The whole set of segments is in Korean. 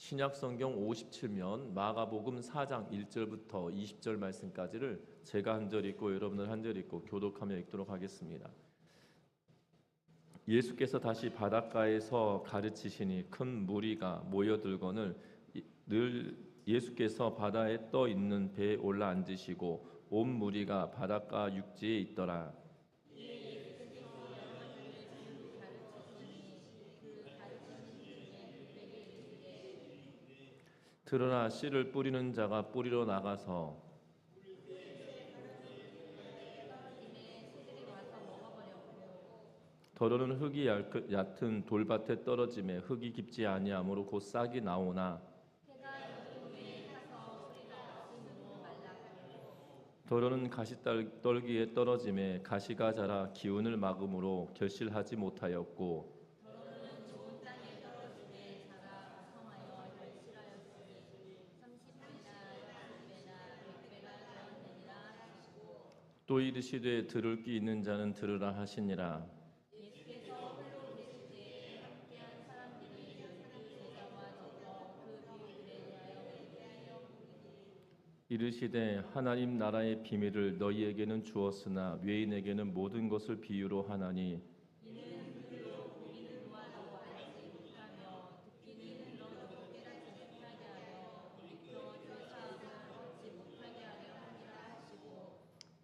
신약 성경 57면 마가복음 4장 1절부터 20절 말씀까지를 제가 한 절 읽고 여러분들 한 절 읽고 교독하며 읽도록 하겠습니다. 예수께서 다시 바닷가에서 가르치시니 큰 무리가 모여들거늘 늘 예수께서 바다에 떠 있는 배에 올라 앉으시고 온 무리가 바닷가 육지에 있더라. 들으나 씨를 뿌리는 자가 뿌리러 나가서 더러는 흙이 얕은 돌밭에 떨어짐에 흙이 깊지 아니하므로 곧 싹이 나오나 더러는 가시떨기에 떨어짐에 가시가 자라 기운을 막음으로 결실하지 못하였고 또 이르시되 들을 귀 있는 자는 들으라 하시니라. 이르시되 하나님 나라의 비밀을 너희에게는 주었으나 외인에게는 모든 것을 비유로 하나니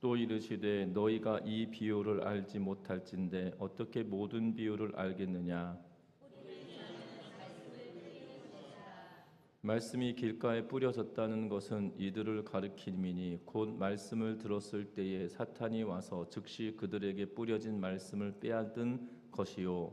또 이르시되 너희가 이 비유를 알지 못할진대 어떻게 모든 비유를 알겠느냐. 말씀이 길가에 뿌려졌다는 것은 이들을 가리킴이니 곧 말씀을 들었을 때에 사탄이 와서 즉시 그들에게 뿌려진 말씀을 빼앗은 것이요.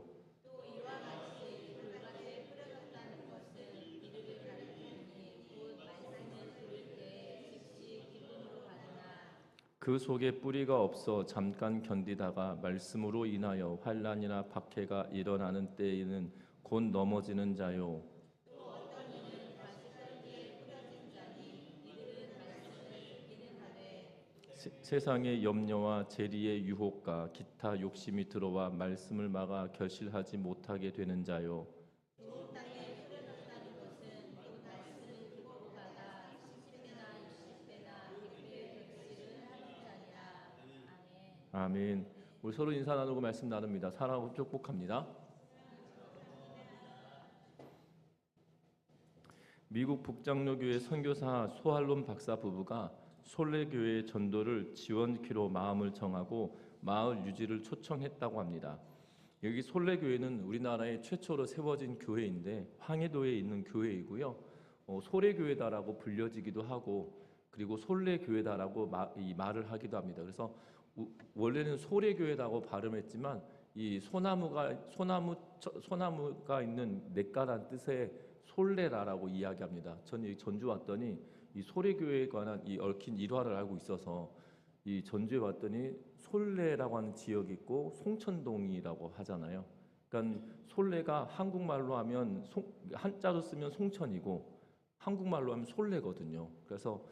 그 속에 뿌리가 없어 잠깐 견디다가 말씀으로 인하여 환난이나 박해가 일어나는 때에는 곧 넘어지는 자요. 세상의 염려와 재리의 유혹과 기타 욕심이 들어와 말씀을 막아 결실하지 못하게 되는 자요. 아멘. 우리 서로 인사 나누고 말씀 나눕니다. 사랑하고 축복합니다. 미국 북장로교회 선교사 소할론 박사 부부가 솔레교회 전도를 지원키로 마음을 정하고 마을 유지를 초청했다고 합니다. 여기 솔레교회는 우리나라에 최초로 세워진 교회인데 황해도에 있는 교회이고요. 소래교회다라고 불려지기도 하고 그리고 솔레교회다라고 이 말을 하기도 합니다. 그래서 원래는 소래교회라고 발음했지만 이 소나무가 있는 냇가란 뜻의 솔레라라고 이야기합니다. 저는 전주 왔더니 이 소래교회에 관한 이 얽힌 일화를 알고 있어서 이 전주에 왔더니 솔레라고 하는 지역이 있고 송천동이라고 하잖아요. 그러니까 솔레가 한국말로 하면 한자로 쓰면 송천이고 한국말로 하면 솔레거든요. 그래서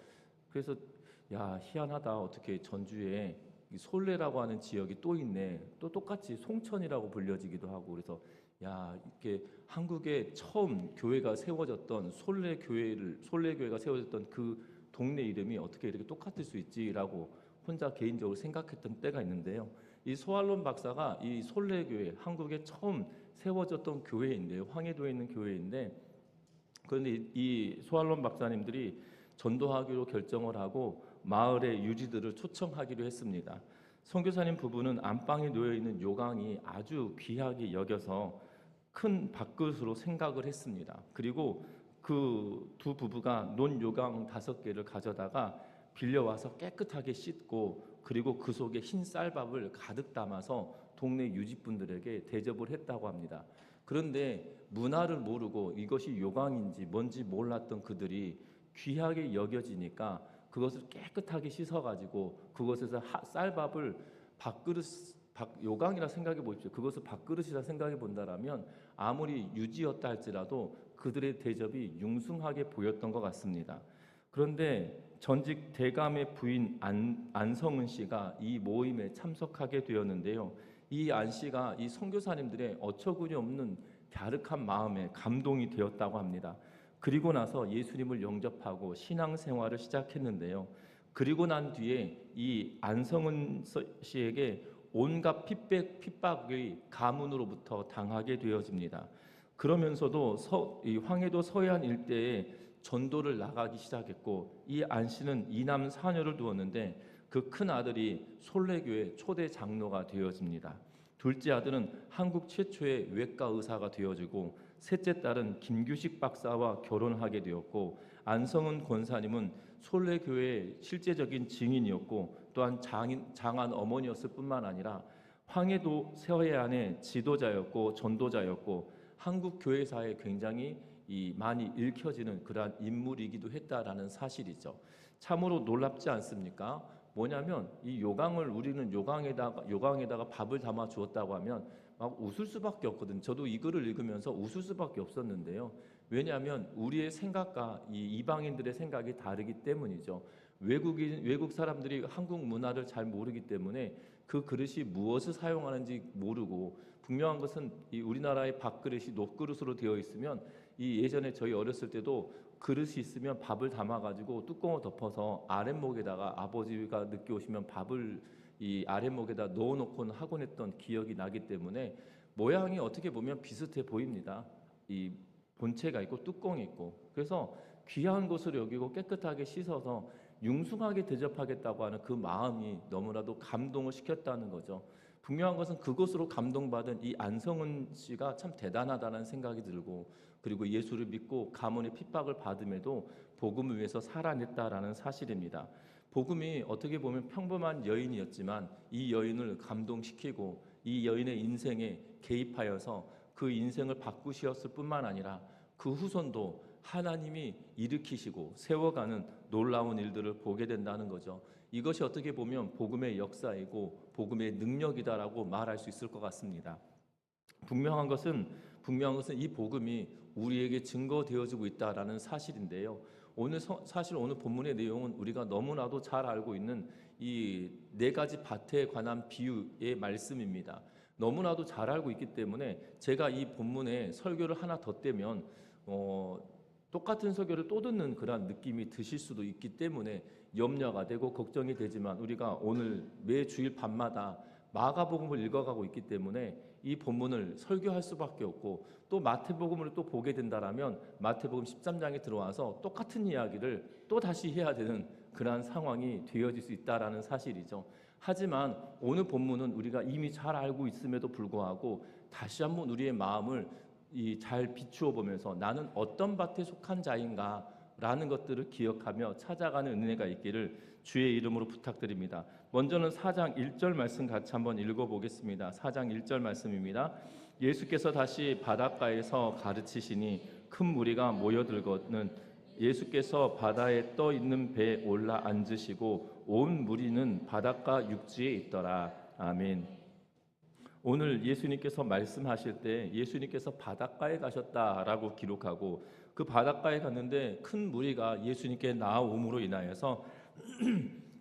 야 희한하다. 어떻게 전주에 솔레라고 하는 지역이 또 있네. 또 똑같이 송천이라고 불려지기도 하고 그래서 야 이렇게 한국에 처음 교회가 세워졌던 솔레교회가 세워졌던 그 동네 이름이 어떻게 이렇게 똑같을 수 있지라고 혼자 개인적으로 생각했던 때가 있는데요. 이 소할론 박사가 이 솔레교회 한국에 처음 세워졌던 교회인데요. 황해도에 있는 교회인데 그런데 이 소할론 박사님들이 전도하기로 결정을 하고 마을의 유지들을 초청하기로 했습니다. 선교사님 부부는 안방에 놓여있는 요강이 아주 귀하게 여겨서 큰 밥그릇으로 생각을 했습니다. 그리고 그 두 부부가 논 요강 5개를 가져다가 빌려와서 깨끗하게 씻고 그리고 그 속에 흰 쌀밥을 가득 담아서 동네 유지분들에게 대접을 했다고 합니다. 그런데 문화를 모르고 이것이 요강인지 뭔지 몰랐던 그들이 귀하게 여겨지니까 그것을 깨끗하게 씻어가지고 그것에서 쌀밥을 요강이라 생각해 보십시오. 그것을 밥그릇이라 생각해 본다라면 아무리 유지였다 할지라도 그들의 대접이 융숭하게 보였던 것 같습니다. 그런데 전직 대감의 부인 안성은 씨가 이 모임에 참석하게 되었는데요. 이 안 씨가 이 선교사님들의 어처구니 없는 갸륵한 마음에 감동이 되었다고 합니다. 그리고 나서 예수님을 영접하고 신앙생활을 시작했는데요. 그리고 난 뒤에 이 안성은 씨에게 온갖 핍박의 가문으로부터 당하게 되어집니다. 그러면서도 이 황해도 서해안 일대에 전도를 나가기 시작했고, 이 안 씨는 이남 사녀를 두었는데 그 큰 아들이 솔레교회 초대 장로가 되어집니다. 둘째 아들은 한국 최초의 외과 의사가 되어지고, 셋째 딸은 김규식 박사와 결혼하게 되었고, 안성은 권사님은 솔레교회의 실제적인 증인이었고 또한 장한 어머니였을 뿐만 아니라 황해도 서해안의 지도자였고 전도자였고 한국 교회사에 굉장히 많이 읽혀지는 그러한 인물이기도 했다라는 사실이죠. 참으로 놀랍지 않습니까? 뭐냐면 이 요강을 우리는 요강에다가 밥을 담아 주었다고 하면 막 웃을 수밖에 없거든. 저도 이 글을 읽으면서 웃을 수밖에 없었는데요. 왜냐하면 우리의 생각과 이 이방인들의 생각이 다르기 때문이죠. 외국 사람들이 한국 문화를 잘 모르기 때문에 그 그릇이 무엇을 사용하는지 모르고, 분명한 것은 이 우리나라의 밥그릇이 녹그릇으로 되어 있으면 이 예전에 저희 어렸을 때도 그릇이 있으면 밥을 담아가지고 뚜껑을 덮어서 아랫목에다가 아버지가 늦게 오시면 밥을 이 아랫목에다 넣어놓곤 하곤 했던 기억이 나기 때문에 모양이 어떻게 보면 비슷해 보입니다. 이 본체가 있고 뚜껑이 있고, 그래서 귀한 것으로 여기고 깨끗하게 씻어서 융숭하게 대접하겠다고 하는 그 마음이 너무나도 감동을 시켰다는 거죠. 분명한 것은 그것으로 감동받은 이 안성은 씨가 참 대단하다는 생각이 들고, 그리고 예수를 믿고 가문의 핍박을 받음에도 복음을 위해서 살아냈다라는 사실입니다. 복음이 어떻게 보면 평범한 여인이었지만 이 여인을 감동시키고 이 여인의 인생에 개입하여서 그 인생을 바꾸셨을 뿐만 아니라 그 후손도 하나님이 일으키시고 세워가는 놀라운 일들을 보게 된다는 거죠. 이것이 어떻게 보면 복음의 역사이고 복음의 능력이다라고 말할 수 있을 것 같습니다. 분명한 것은 이 복음이 우리에게 증거되어지고 있다라는 사실인데요. 사실 오늘 본문의 내용은 우리가 너무나도 잘 알고 있는 이 네 가지 밭에 관한 비유의 말씀입니다. 너무나도 잘 알고 있기 때문에 제가 이 본문에 설교를 하나 덧대면 똑같은 설교를 또 듣는 그런 느낌이 드실 수도 있기 때문에 염려가 되고 걱정이 되지만, 우리가 오늘 매 주일 밤마다 마가복음을 읽어가고 있기 때문에 이 본문을 설교할 수밖에 없고, 또 마태복음을 또 보게 된다라면 마태복음 13장에 들어와서 똑같은 이야기를 또 다시 해야 되는 그러한 상황이 되어질 수 있다라는 사실이죠. 하지만 오늘 본문은 우리가 이미 잘 알고 있음에도 불구하고 다시 한번 우리의 마음을 잘 비추어 보면서 나는 어떤 밭에 속한 자인가 라는 것들을 기억하며 찾아가는 은혜가 있기를 주의 이름으로 부탁드립니다. 먼저는 4장 1절 말씀 같이 한번 읽어보겠습니다. 4장 1절 말씀입니다. 예수께서 다시 바닷가에서 가르치시니 큰 무리가 모여들거든 예수께서 바다에 떠 있는 배에 올라 앉으시고 온 무리는 바닷가 육지에 있더라. 아멘. 오늘 예수님께서 말씀하실 때 예수님께서 바닷가에 가셨다라고 기록하고, 그 바닷가에 갔는데 큰 무리가 예수님께 나아옴으로 인하여서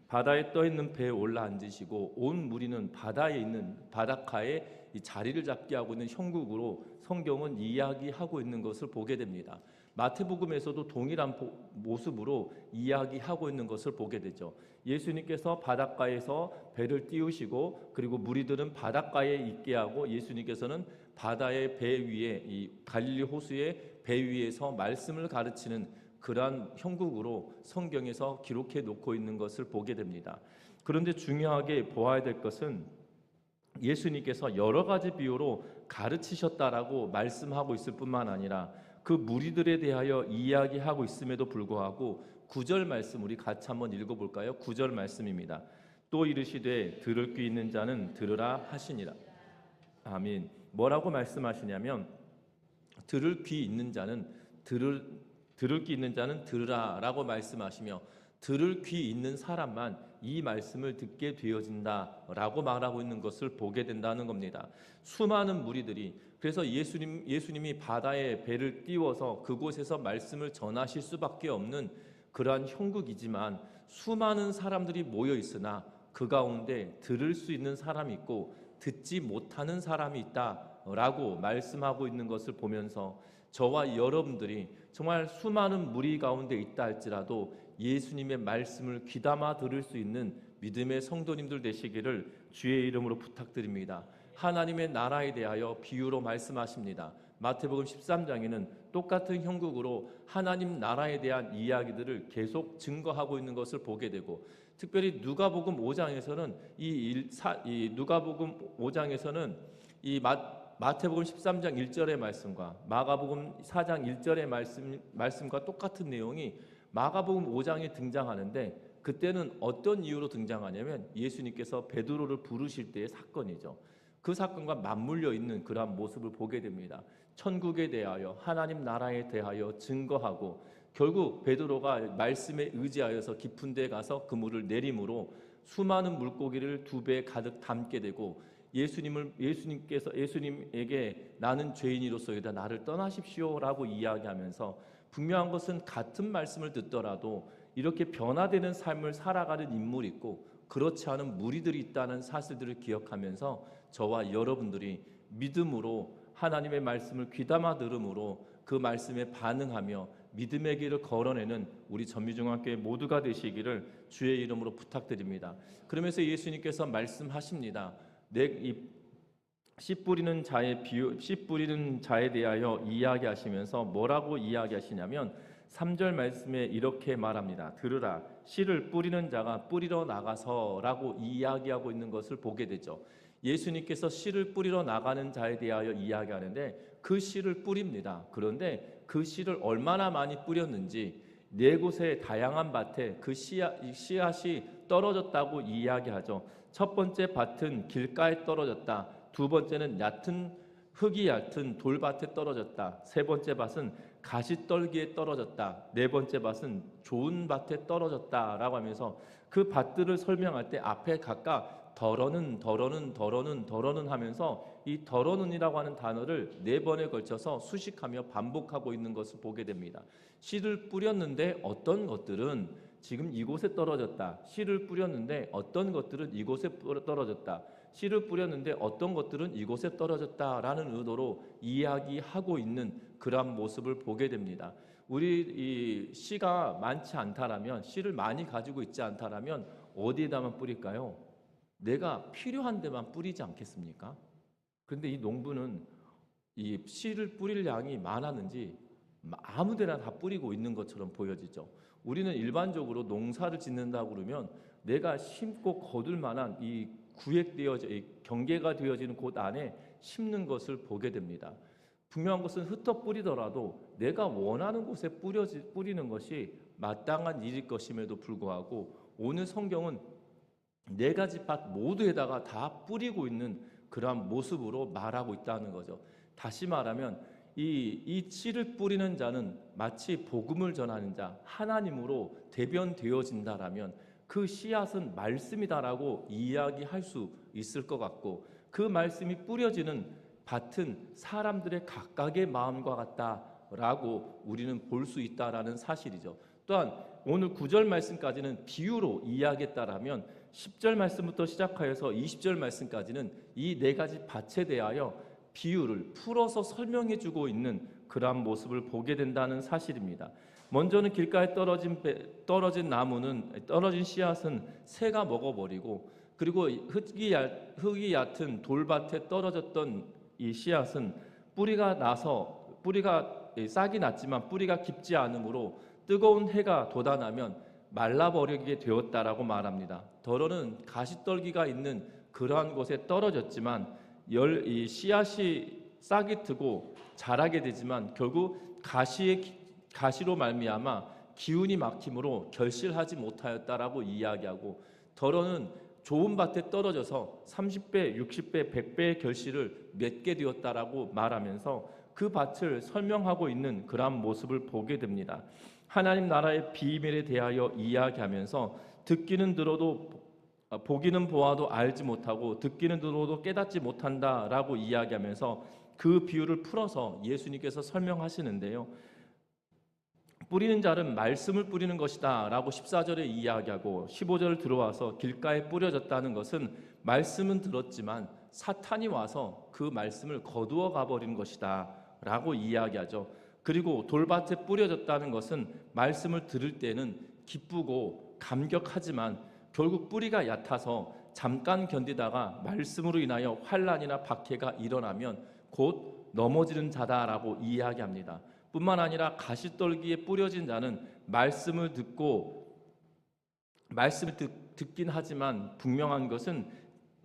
바다에 떠 있는 배에 올라 앉으시고 온 무리는 바다에 있는 바닷가에 이 자리를 잡게 하고 있는 형국으로 성경은 이야기하고 있는 것을 보게 됩니다. 마태복음에서도 동일한 모습으로 이야기하고 있는 것을 보게 되죠. 예수님께서 바닷가에서 배를 띄우시고, 그리고 무리들은 바닷가에 있게 하고, 예수님께서는 바다의 배 위에 이 갈릴리 호수의 배 위에서 말씀을 가르치는 그러한 형국으로 성경에서 기록해 놓고 있는 것을 보게 됩니다. 그런데 중요하게 보아야 될 것은 예수님께서 여러 가지 비유로 가르치셨다라고 말씀하고 있을 뿐만 아니라 그 무리들에 대하여 이야기하고 있음에도 불구하고 9절 말씀 우리 같이 한번 읽어볼까요? 9절 말씀입니다. 또 이르시되 들을 귀 있는 자는 들으라 하시니라. 아멘. 뭐라고 말씀하시냐면 들을 귀 있는 자는 들을 귀 있는 자는 들으라라고 말씀하시며, 들을 귀 있는 사람만 이 말씀을 듣게 되어진다라고 말하고 있는 것을 보게 된다는 겁니다. 수많은 무리들이, 그래서 예수님이 바다에 배를 띄워서 그곳에서 말씀을 전하실 수밖에 없는 그러한 형국이지만 수많은 사람들이 모여 있으나 그 가운데 들을 수 있는 사람이 있고 듣지 못하는 사람이 있다라고 말씀하고 있는 것을 보면서 저와 여러분들이 정말 수많은 무리 가운데 있다 할지라도 예수님의 말씀을 귀담아 들을 수 있는 믿음의 성도님들 되시기를 주의 이름으로 부탁드립니다. 하나님의 나라에 대하여 비유로 말씀하십니다. 마태복음 13장에는 똑같은 형국으로 하나님 나라에 대한 이야기들을 계속 증거하고 있는 것을 보게 되고, 특별히 누가복음 5장에서는 누가복음 5장에서는 마태복음 13장 1절의 말씀과 마가복음 4장 1절의 말씀과 똑같은 내용이 마가복음 5장에 등장하는데, 그때는 어떤 이유로 등장하냐면 예수님께서 베드로를 부르실 때의 사건이죠. 그 사건과 맞물려 있는 그러한 모습을 보게 됩니다. 천국에 대하여, 하나님 나라에 대하여 증거하고, 결국 베드로가 말씀에 의지하여서 깊은 데 가서 그물을 내림으로 수많은 물고기를 2배 가득 담게 되고, 예수님에게 나는 죄인이로소이다, 나를 떠나십시오라고 이야기하면서, 분명한 것은 같은 말씀을 듣더라도 이렇게 변화되는 삶을 살아가는 인물이 있고 그렇지 않은 무리들이 있다는 사실들을 기억하면서 저와 여러분들이 믿음으로 하나님의 말씀을 귀담아 들음으로 그 말씀에 반응하며 믿음의 길을 걸어내는 우리 전미중앙교회 모두가 되시기를 주의 이름으로 부탁드립니다. 그러면서 예수님께서 말씀하십니다. 씨 뿌리는 자에 대하여 이야기하시면서 뭐라고 이야기하시냐면 3절 말씀에 이렇게 말합니다. 들으라, 씨를 뿌리는 자가 뿌리러 나가서라고 이야기하고 있는 것을 보게 되죠. 예수님께서 씨를 뿌리러 나가는 자에 대하여 이야기하는데 그 씨를 뿌립니다. 그런데 그 씨를 얼마나 많이 뿌렸는지 4곳의 다양한 밭에 그 씨앗이 떨어졌다고 이야기하죠. 첫 번째 밭은 길가에 떨어졌다. 두 번째는 흙이 얕은 돌밭에 떨어졌다. 세 번째 밭은 가시떨기에 떨어졌다. 네 번째 밭은 좋은 밭에 떨어졌다라고 하면서 그 밭들을 설명할 때 앞에 각각 더러는 하면서 이 더러는이라고 하는 단어를 4번에 걸쳐서 수식하며 반복하고 있는 것을 보게 됩니다. 씨를 뿌렸는데 어떤 것들은 지금 이곳에 떨어졌다. 씨를 뿌렸는데 어떤 것들은 이곳에 떨어졌다. 씨를 뿌렸는데 어떤 것들은 이곳에 떨어졌다라는 의도로 이야기하고 있는 그러한 모습을 보게 됩니다. 우리 이 씨가 많지 않다라면, 씨를 많이 가지고 있지 않다라면 어디에다만 뿌릴까요? 내가 필요한 데만 뿌리지 않겠습니까? 그런데 이 농부는 이 씨를 뿌릴 양이 많았는지 아무데나 다 뿌리고 있는 것처럼 보여지죠. 우리는 일반적으로 농사를 짓는다고 그러면 내가 심고 거둘 만한 이 경계가 되어지는 곳 안에 심는 것을 보게 됩니다. 분명한 것은 흩어 뿌리더라도 내가 원하는 곳에 뿌리는 것이 마땅한 일일 것임에도 불구하고 오늘 성경은 4가지 밭 모두에다가 다 뿌리고 있는 그러한 모습으로 말하고 있다는 거죠. 다시 말하면 이 씨를 뿌리는 자는 마치 복음을 전하는 자, 하나님으로 대변되어진다라면 그 씨앗은 말씀이다라고 이야기할 수 있을 것 같고, 그 말씀이 뿌려지는 밭은 사람들의 각각의 마음과 같다라고 우리는 볼 수 있다라는 사실이죠. 또한 오늘 9절 말씀까지는 비유로 이야기했다라면 10절 말씀부터 시작하여서 20절 말씀까지는 이 4가지 밭에 대하여 비유를 풀어서 설명해주고 있는 그러한 모습을 보게 된다는 사실입니다. 먼저는 길가에 떨어진 씨앗은 새가 먹어버리고, 그리고 흙이 얕은 돌밭에 떨어졌던 이 씨앗은 뿌리가 싹이 났지만 뿌리가 깊지 않으므로 뜨거운 해가 돋아나면 말라버리게 되었다라고 말합니다. 더러는 가시떨기가 있는 그러한 곳에 떨어졌지만 이 씨앗이 싹이 트고 자라게 되지만 결국 가시로 말미암아 기운이 막힘으로 결실하지 못하였다라고 이야기하고, 더러는 좋은 밭에 떨어져서 30배, 60배, 100배의 결실을 맺게 되었다라고 말하면서 그 밭을 설명하고 있는 그러한 모습을 보게 됩니다. 하나님 나라의 비밀에 대하여 이야기하면서 듣기는 들어도 보기는 보아도 알지 못하고 듣기는 들어도 깨닫지 못한다라고 이야기하면서 그 비유를 풀어서 예수님께서 설명하시는데요. 뿌리는 자는 말씀을 뿌리는 것이다 라고 14절에 이야기하고 15절 들어와서 길가에 뿌려졌다는 것은 말씀은 들었지만 사탄이 와서 그 말씀을 거두어 가버리는 것이다 라고 이야기하죠. 그리고 돌밭에 뿌려졌다는 것은 말씀을 들을 때는 기쁘고 감격하지만 결국 뿌리가 얕아서 잠깐 견디다가 말씀으로 인하여 환난이나 박해가 일어나면 곧 넘어지는 자다라고 이야기합니다. 뿐만 아니라 가시떨기에 뿌려진 자는 말씀을 듣긴 하지만 분명한 것은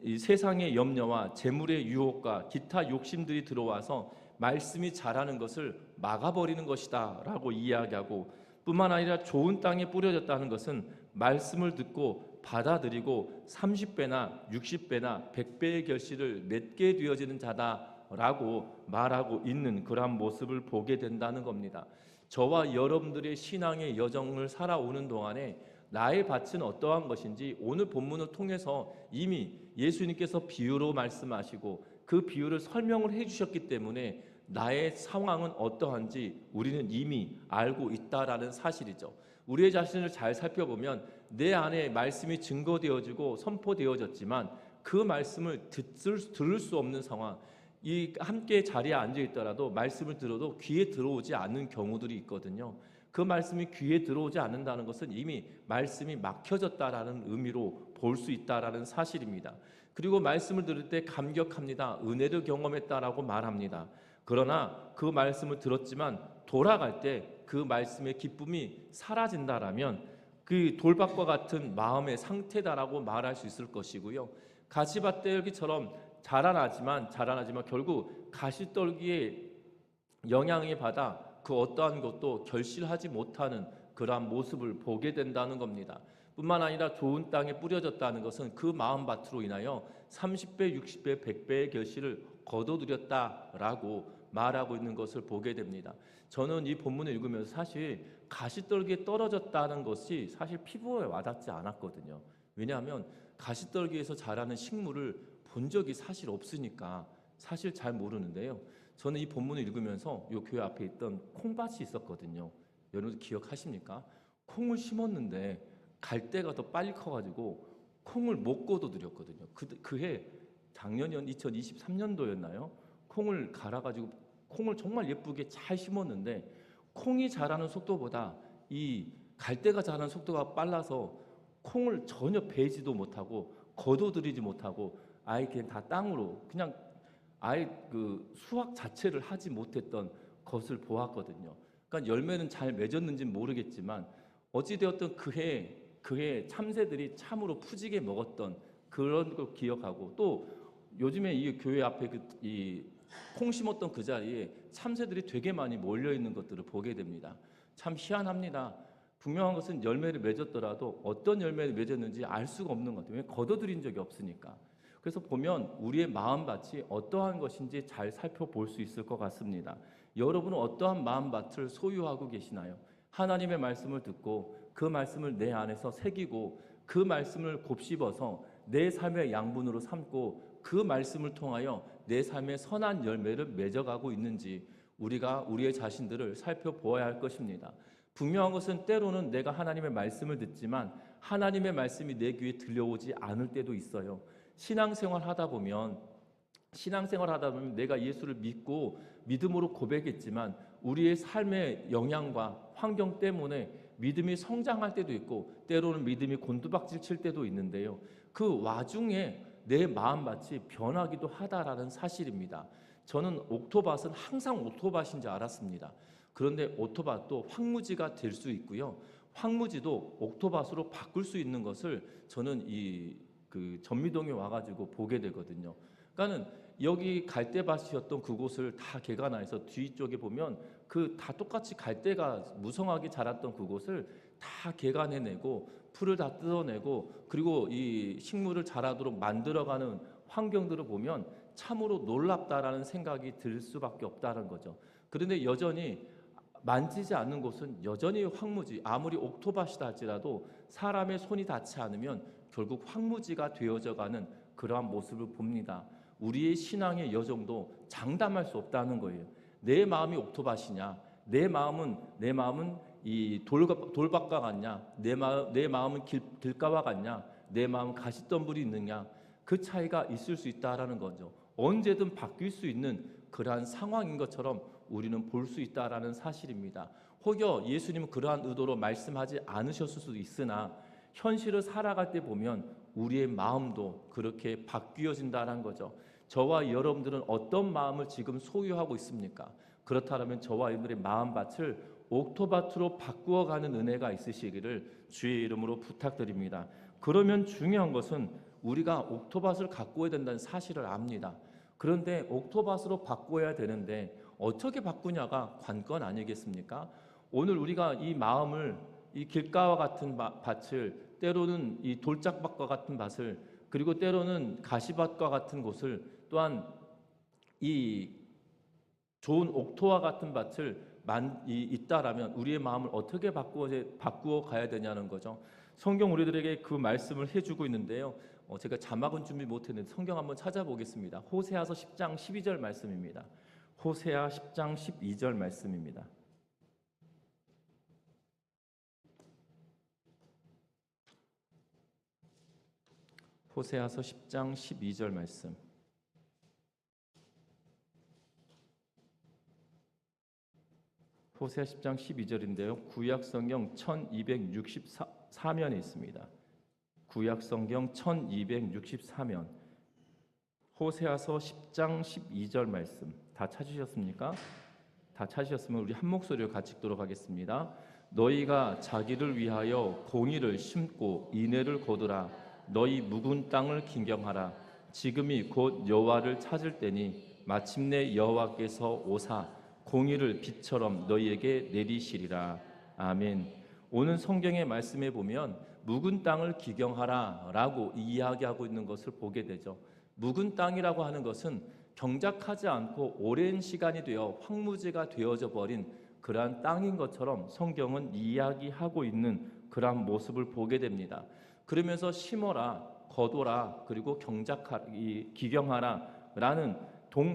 이 세상의 염려와 재물의 유혹과 기타 욕심들이 들어와서 말씀이 자라는 것을 막아버리는 것이다 라고 이야기하고, 뿐만 아니라 좋은 땅에 뿌려졌다는 것은 말씀을 듣고 받아들이고 30배나 60배나 100배의 결실을 맺게 되어지는 자다라고 말하고 있는 그러한 모습을 보게 된다는 겁니다. 저와 여러분들의 신앙의 여정을 살아오는 동안에 나의 밭은 어떠한 것인지 오늘 본문을 통해서 이미 예수님께서 비유로 말씀하시고 그 비유를 설명을 해주셨기 때문에 나의 상황은 어떠한지 우리는 이미 알고 있다라는 사실이죠. 우리의 자신을 잘 살펴보면 내 안에 말씀이 증거되어지고 선포되어졌지만 그 말씀을 들을 수 없는 상황, 이 함께 자리에 앉아 있더라도 말씀을 들어도 귀에 들어오지 않는 경우들이 있거든요. 그 말씀이 귀에 들어오지 않는다는 것은 이미 말씀이 막혀졌다라는 의미로 볼 수 있다라는 사실입니다. 그리고 말씀을 들을 때 감격합니다. 은혜를 경험했다라고 말합니다. 그러나 그 말씀을 들었지만 돌아갈 때 그 말씀의 기쁨이 사라진다라면 그 돌밭과 같은 마음의 상태다라고 말할 수 있을 것이고요. 가시밭들기처럼 자라나지만 결국 가시떨기에 영향을 받아 그 어떠한 것도 결실하지 못하는 그러한 모습을 보게 된다는 겁니다. 뿐만 아니라 좋은 땅에 뿌려졌다는 것은 그 마음밭으로 인하여 30배, 60배, 100배의 결실을 거둬들였다라고 말하고 있는 것을 보게 됩니다. 저는 이 본문을 읽으면서 사실 가시떨기에 떨어졌다는 것이 사실 피부에 와닿지 않았거든요. 왜냐하면 가시떨기에서 자라는 식물을 본 적이 사실 없으니까 사실 잘 모르는데요. 저는 이 본문을 읽으면서 이 교회 앞에 있던 콩밭이 있었거든요. 여러분 기억하십니까? 콩을 심었는데 갈대가 더 빨리 커가지고 콩을 못 거둬들였거든요. 그해 작년이었 2023년도였나요? 콩을 갈아가지고 콩을 정말 예쁘게 잘 심었는데 콩이 자라는 속도보다 이 갈대가 자라는 속도가 빨라서 콩을 전혀 베지도 못하고 거둬들이지 못하고 아예 그냥 다 땅으로 그냥 아예 그 수확 자체를 하지 못했던 것을 보았거든요. 그러니까 열매는 잘 맺었는지는 모르겠지만 어찌되었든 그해 참새들이 참으로 푸지게 먹었던 그런 걸 기억하고, 또 요즘에 이 교회 앞에 이 콩 심었던 그 자리에 참새들이 되게 많이 몰려 있는 것들을 보게 됩니다. 참 희한합니다. 분명한 것은 열매를 맺었더라도 어떤 열매를 맺었는지 알 수가 없는 것 같아요. 왜? 거둬들인 적이 없으니까. 그래서 보면 우리의 마음밭이 어떠한 것인지 잘 살펴볼 수 있을 것 같습니다. 여러분은 어떠한 마음밭을 소유하고 계시나요? 하나님의 말씀을 듣고 그 말씀을 내 안에서 새기고 그 말씀을 곱씹어서 내 삶의 양분으로 삼고 그 말씀을 통하여 내 삶의 선한 열매를 맺어가고 있는지 우리가 우리의 자신들을 살펴보아야 할 것입니다. 분명한 것은 때로는 내가 하나님의 말씀을 듣지만 하나님의 말씀이 내 귀에 들려오지 않을 때도 있어요. 신앙생활 하다 보면 내가 예수를 믿고 믿음으로 고백했지만 우리의 삶의 영향과 환경 때문에 믿음이 성장할 때도 있고 때로는 믿음이 곤두박질 칠 때도 있는데요. 그 와중에 내 마음밭이 변하기도 하다라는 사실입니다. 저는 옥토밭은 항상 옥토밭인 줄 알았습니다. 그런데 옥토밭도 황무지가 될 수 있고요. 황무지도 옥토밭으로 바꿀 수 있는 것을 저는 그 전미동에 와가지고 보게 되거든요. 그러니까는 여기 갈대밭이었던 그곳을 다 개간해서 뒤쪽에 보면 그 다 똑같이 갈대가 무성하게 자랐던 그곳을 다 개간해내고 풀을 다 뜯어내고 그리고 이 식물을 자라도록 만들어가는 환경들을 보면 참으로 놀랍다라는 생각이 들 수밖에 없다는 거죠. 그런데 여전히 만지지 않는 곳은 여전히 황무지, 아무리 옥토밭이다 할지라도 사람의 손이 닿지 않으면 결국 황무지가 되어져가는 그러한 모습을 봅니다. 우리의 신앙의 여정도 장담할 수 없다는 거예요. 내 마음이 옥토밭이냐, 내 마음은 이 돌밭과 같냐, 내 마음은 길가와 같냐, 내 마음은 가시덤불이 있느냐, 그 차이가 있을 수 있다라는 거죠. 언제든 바뀔 수 있는 그러한 상황인 것처럼 우리는 볼 수 있다라는 사실입니다. 혹여 예수님은 그러한 의도로 말씀하지 않으셨을 수도 있으나 현실을 살아갈 때 보면 우리의 마음도 그렇게 바뀌어진다는 거죠. 저와 여러분들은 어떤 마음을 지금 소유하고 있습니까? 그렇다면 저와 여러분들의 마음밭을 옥토밭으로 바꾸어가는 은혜가 있으시기를 주의 이름으로 부탁드립니다. 그러면 중요한 것은 우리가 옥토밭을 가꾸어야 된다는 사실을 압니다. 그런데 옥토밭으로 바꾸어야 되는데 어떻게 바꾸냐가 관건 아니겠습니까? 오늘 우리가 이 마음을 이 길가와 같은 밭을, 때로는 이 돌짝밭과 같은 밭을, 그리고 때로는 가시밭과 같은 곳을, 또한 이 좋은 옥토와 같은 밭을 있다라면 우리의 마음을 어떻게 바꾸어 가야 되냐는 거죠. 성경 우리들에게 그 말씀을 해주고 있는데요. 제가 자막은 준비 못했는데 성경 한번 찾아보겠습니다. 호세아서 10장 12절 말씀입니다. 호세아 10장 12절 말씀입니다. 호세아서 10장 12절 말씀. 호세아 10장 12절인데요. 구약 성경 1264면에 있습니다. 구약 성경 1264면. 호세아서 10장 12절 말씀. 다 찾으셨습니까? 다 찾으셨으면 우리 한 목소리로 같이 읽도록 하겠습니다. 너희가 자기를 위하여 공의를 심고 인애를 거두라. 너희 묵은 땅을 긴경하라. 지금이 곧 여호와를 찾을 때니 마침내 여호와께서 오사 공의를 빛처럼 너희에게 내리시리라. 아멘. 오늘 성경의 말씀에 보면 묵은 땅을 기경하라 라고 이야기하고 있는 것을 보게 되죠. 묵은 땅이라고 하는 것은 경작하지 않고 오랜 시간이 되어 황무지가 되어져 버린 그러한 땅인 것처럼 성경은 이야기하고 있는 그러한 모습을 보게 됩니다. 그러면서 심어라, 거둬라, 그리고 기경하라 라는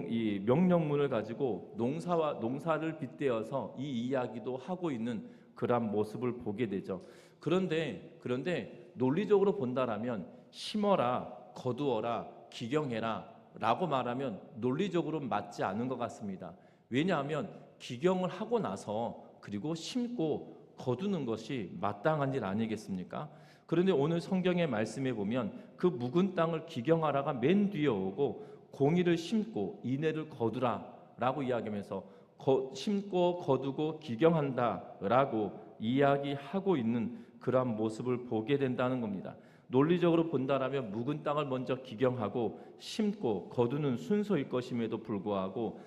이 명령문을 가지고 농사를 빗대어서 이 이야기도 하고 있는 그러한 모습을 보게 되죠. 그런데 논리적으로 본다라면 심어라, 거두어라, 기경해라 라고 말하면 논리적으로 맞지 않은 것 같습니다. 왜냐하면 기경을 하고 나서 그리고 심고 거두는 것이 마땅한 일 아니겠습니까? 그런데 오늘 성경의 말씀에 보면 그 묵은 땅을 기경하라가 맨 뒤에 오고 공의를 심고 인애를 거두라 라고 이야기하면서 심고 거두고 기경한다 라고 이야기하고 있는 그러한 모습을 보게 된다는 겁니다. 논리적으로 본다라면 묵은 땅을 먼저 기경하고 심고 거두는 순서일 것임에도 불구하고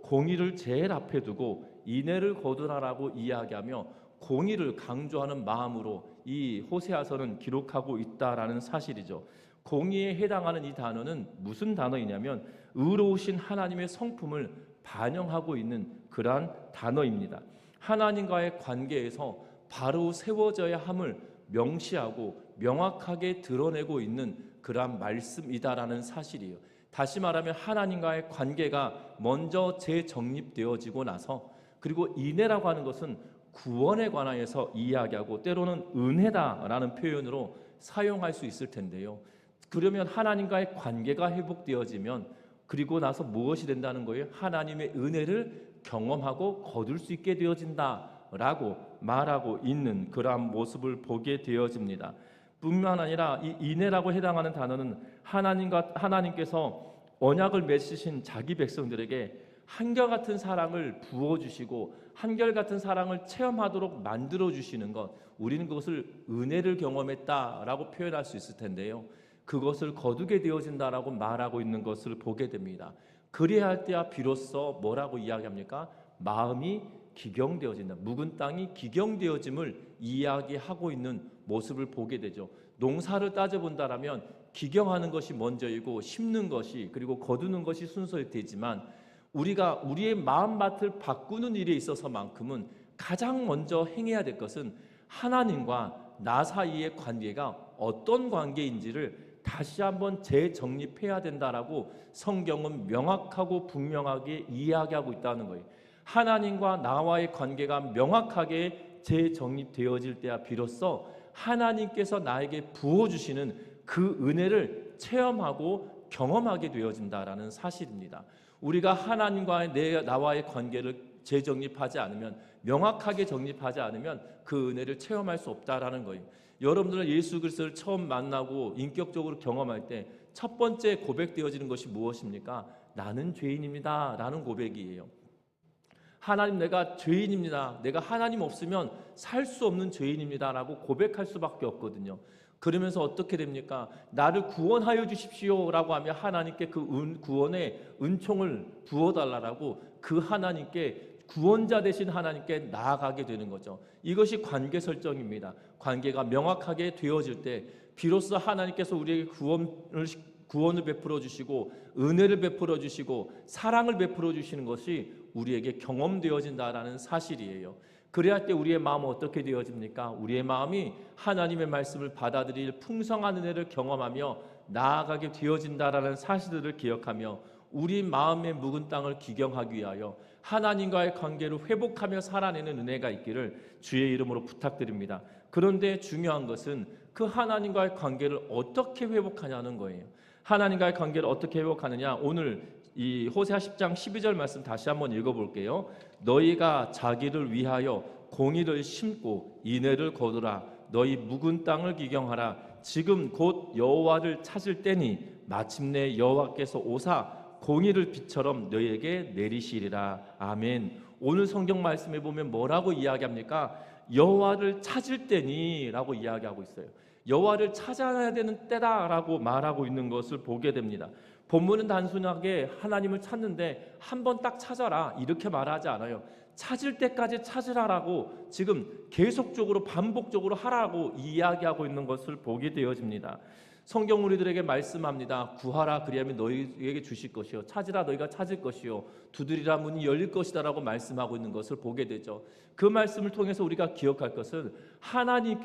공의를 제일 앞에 두고 인애를 거두라라고 이야기하며 공의를 강조하는 마음으로 이 호세아서는 기록하고 있다라는 사실이죠. 공의에 해당하는 이 단어는 무슨 단어이냐면 의로우신 하나님의 성품을 반영하고 있는 그러한 단어입니다. 하나님과의 관계에서 바로 세워져야 함을 명시하고 명확하게 드러내고 있는 그러한 말씀이다라는 사실이에요. 다시 말하면 하나님과의 관계가 먼저 재정립되어지고 나서, 그리고 인애라고 하는 것은 구원에 관하여서 이야기하고 때로는 은혜다라는 표현으로 사용할 수 있을 텐데요. 그러면 하나님과의 관계가 회복되어지면 그리고 나서 무엇이 된다는 거예요? 하나님의 은혜를 경험하고 거둘 수 있게 되어진다라고 말하고 있는 그러한 모습을 보게 되어집니다. 뿐만 아니라 이 인애라고 해당하는 단어는 하나님께서 언약을 맺으신 자기 백성들에게 한결같은 사랑을 부어주시고 한결같은 사랑을 체험하도록 만들어주시는 것, 우리는 그것을 은혜를 경험했다라고 표현할 수 있을 텐데요. 그것을 거두게 되어진다라고 말하고 있는 것을 보게 됩니다. 그래야 할 때야 비로소 뭐라고 이야기합니까? 마음이 기경되어진다. 묵은 땅이 기경되어짐을 이야기하고 있는 모습을 보게 되죠. 농사를 따져본다라면 기경하는 것이 먼저이고 심는 것이 그리고 거두는 것이 순서이 되지만 우리가 우리의 마음밭을 바꾸는 일에 있어서만큼은 가장 먼저 행해야 될 것은 하나님과 나 사이의 관계가 어떤 관계인지를 다시 한번 재정립해야 된다라고 성경은 명확하고 분명하게 이야기하고 있다는 거예요. 하나님과 나와의 관계가 명확하게 재정립되어질 때야 비로소 하나님께서 나에게 부어주시는 그 은혜를 체험하고 경험하게 되어진다라는 사실입니다. 우리가 하나님과의 나와의 관계를 재정립하지 않으면, 명확하게 정립하지 않으면 그 은혜를 체험할 수 없다라는 거예요. 여러분들은 예수 그리스도를 처음 만나고 인격적으로 경험할 때 첫 번째 고백되어지는 것이 무엇입니까? 나는 죄인입니다 라는 고백이에요. 하나님, 내가 죄인입니다. 내가 하나님 없으면 살 수 없는 죄인입니다 라고 고백할 수밖에 없거든요. 그러면서 어떻게 됩니까? 나를 구원하여 주십시오 라고 하며 하나님께 그 구원의 은총을 부어달라고 그 하나님께, 구원자 되신 하나님께 나아가게 되는 거죠. 이것이 관계 설정입니다. 관계가 명확하게 되어질 때 비로소 하나님께서 우리에게 구원을 베풀어 주시고 은혜를 베풀어 주시고 사랑을 베풀어 주시는 것이 우리에게 경험되어진다라는 사실이에요. 그래야 때 우리의 마음은 어떻게 되어집니까? 우리의 마음이 하나님의 말씀을 받아들일 풍성한 은혜를 경험하며 나아가게 되어진다라는 사실들을 기억하며 우리 마음의 묵은 땅을 기경하기 위하여 하나님과의 관계를 회복하며 살아내는 은혜가 있기를 주의 이름으로 부탁드립니다. 그런데 중요한 것은 그 하나님과의 관계를 어떻게 회복하냐는 거예요. 하나님과의 관계를 어떻게 회복하느냐, 오늘 이 호세아 10장 12절 말씀 다시 한번 읽어볼게요. 너희가 자기를 위하여 공의를 심고 인애를 거두라. 너희 묵은 땅을 기경하라. 지금 곧 여호와를 찾을 때니 마침내 여호와께서 오사 공의를 빛처럼 너희에게 내리시리라. 아멘. 오늘 성경 말씀에 보면 뭐라고 이야기합니까? 여호와를 찾을 때니 라고 이야기하고 있어요. 여호와를 찾아야 되는 때다라고 말하고 있는 것을 보게 됩니다. 본문은 단순하게 하나님을 찾는데 한 번 딱 찾아라 이렇게 말하지 않아요. 찾을 때까지 찾으라라고 지금 계속적으로 반복적으로 하라고 이야기하고 있는 것을 보게 되어집니다. 성경 우리들에게 말씀합니다. 구하라 그리하면 너희에게 주실 것이요, 찾으라 너희가 찾을 것이요, 두드리라 문이 열릴 것이다 라고 말씀하고 있는 것을 보게 되죠. 그 말씀을 통해서 우리가 기억할 것은 하나님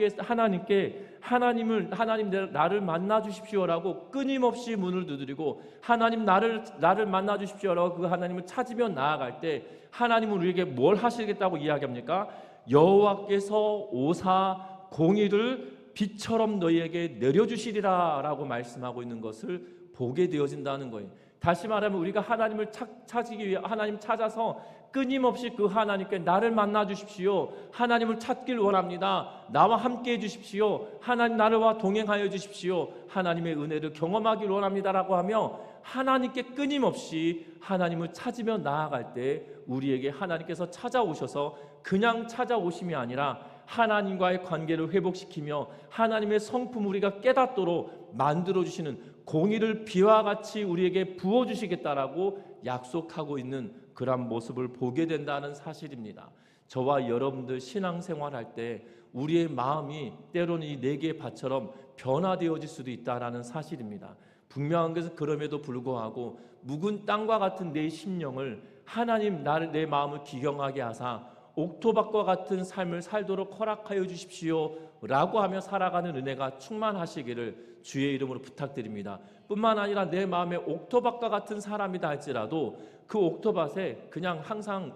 나를 만나 주십시오라고 끊임없이 문을 두드리고 하나님 나를 만나 주십시오라고 그 하나님을 찾으며 나아갈 때 하나님은 우리에게 뭘 하시겠다고 이야기합니까? 여호와께서 오사 공의를 빛처럼 너희에게 내려주시리라 라고 말씀하고 있는 것을 보게 되어진다는 거예요. 다시 말하면 우리가 하나님을 찾기 위해 하나님 찾아서 끊임없이 그 하나님께 나를 만나 주십시오, 하나님을 찾길 원합니다, 나와 함께 해 주십시오, 하나님 나와 동행하여 주십시오, 하나님의 은혜를 경험하길 원합니다 라고 하며 하나님께 끊임없이 하나님을 찾으며 나아갈 때 우리에게 하나님께서 찾아오셔서 그냥 찾아오심이 아니라 하나님과의 관계를 회복시키며 하나님의 성품 우리가 깨닫도록 만들어주시는 공의를 비와 같이 우리에게 부어주시겠다라고 약속하고 있는 그런 모습을 보게 된다는 사실입니다. 저와 여러분들 신앙생활할 때 우리의 마음이 때로는 이 네 개의 밭처럼 변화되어질 수도 있다는 사실입니다. 분명한 것은 그럼에도 불구하고 묵은 땅과 같은 내 심령을 하나님 내 마음을 기경하게 하사 옥토밭과 같은 삶을 살도록 허락하여 주십시오 라고 하며 살아가는 은혜가 충만하시기를 주의 이름으로 부탁드립니다. 뿐만 아니라 내 마음에 옥토밭과 같은 사람이다 할지라도 그 옥토밭에 그냥 항상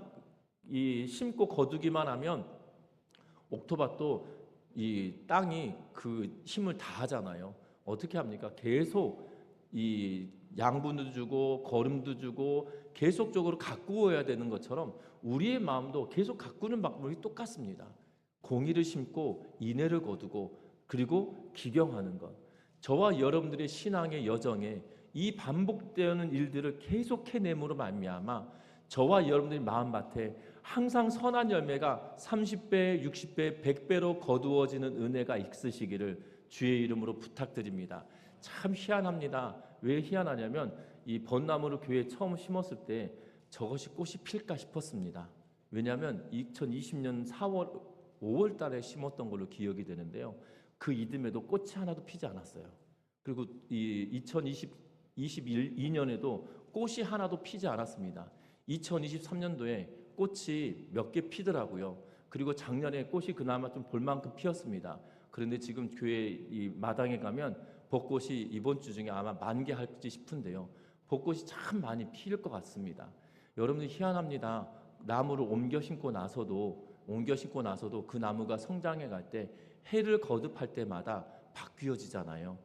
심고 거두기만 하면 옥토밭도 이 땅이 그 힘을 다 하잖아요. 어떻게 합니까? 계속 이 양분도 주고 거름도 주고 계속적으로 가꾸어야 되는 것처럼 우리의 마음도 계속 가꾸는 방법이 똑같습니다. 공의를 심고 인애를 거두고 그리고 기경하는 것. 저와 여러분들의 신앙의 여정에 이 반복되는 일들을 계속 해냄으로 말미암아 저와 여러분들의 마음밭에 항상 선한 열매가 30배, 60배, 100배로 거두어지는 은혜가 있으시기를 주의 이름으로 부탁드립니다. 참 희한합니다. 왜 희한하냐면 이 벚나무를 교회에 처음 심었을 때 저것이 꽃이 필까 싶었습니다. 왜냐하면 2020년 5월 달에 심었던 걸로 기억이 되는데요. 그 이듬해도 꽃이 하나도 피지 않았어요. 그리고 이 2022년에도 꽃이 하나도 피지 않았습니다. 2023년도에 꽃이 몇 개 피더라고요. 그리고 작년에 꽃이 그나마 좀 볼만큼 피었습니다. 그런데 지금 교회 이 마당에 가면 벚꽃이 이번 주 중에 아마 만개할지 싶은데요. 벚꽃이 참 많이 피일 것 같습니다. 여러분들 희한합니다. 나무를 옮겨 심고 나서도 그 나무가 성장해 갈 때 해를 거듭할 때마다 바뀌어지잖아요.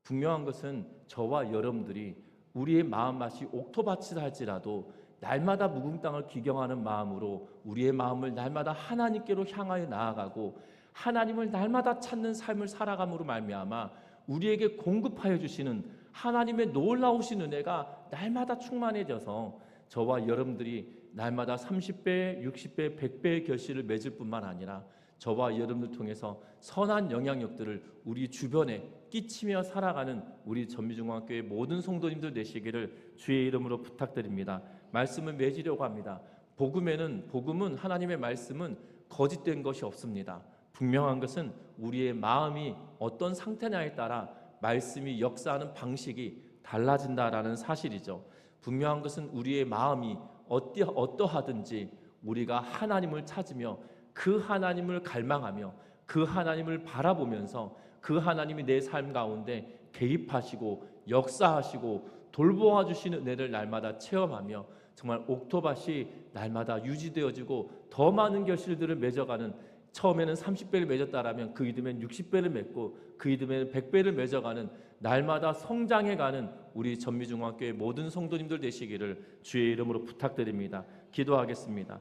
분명한 것은 저와 여러분들이 우리의 마음맛이 옥토밭이라 할지라도 날마다 묵은 땅을 기경하는 마음으로 우리의 마음을 날마다 하나님께로 향하여 나아가고 하나님을 날마다 찾는 삶을 살아감으로 말미암아 우리에게 공급하여 주시는 하나님의 놀라우신 은혜가 날마다 충만해져서 저와 여러분들이 날마다 30배, 60배, 100배의 결실을 맺을 뿐만 아니라 저와 여러분들 통해서 선한 영향력들을 우리 주변에 끼치며 살아가는 우리 전미중앙교회 모든 성도님들 되시기를 주의 이름으로 부탁드립니다. 말씀을 맺으려고 합니다. 복음은 하나님의 말씀은 거짓된 것이 없습니다. 분명한 것은 우리의 마음이 어떤 상태냐에 따라 말씀이 역사하는 방식이 달라진다라는 사실이죠. 분명한 것은 우리의 마음이 어떠하든지 우리가 하나님을 찾으며 그 하나님을 갈망하며 그 하나님을 바라보면서 그 하나님이 내 삶 가운데 개입하시고 역사하시고 돌보아 주시는 은혜를 날마다 체험하며 정말 옥토밭이 날마다 유지되어지고 더 많은 결실들을 맺어가는, 처음에는 30배를 맺었다라면 그 이듬해는 60배를 맺고 그 이듬해는 100배를 맺어가는 날마다 성장해가는 우리 전미중앙교회 모든 성도님들 되시기를 주의 이름으로 부탁드립니다. 기도하겠습니다.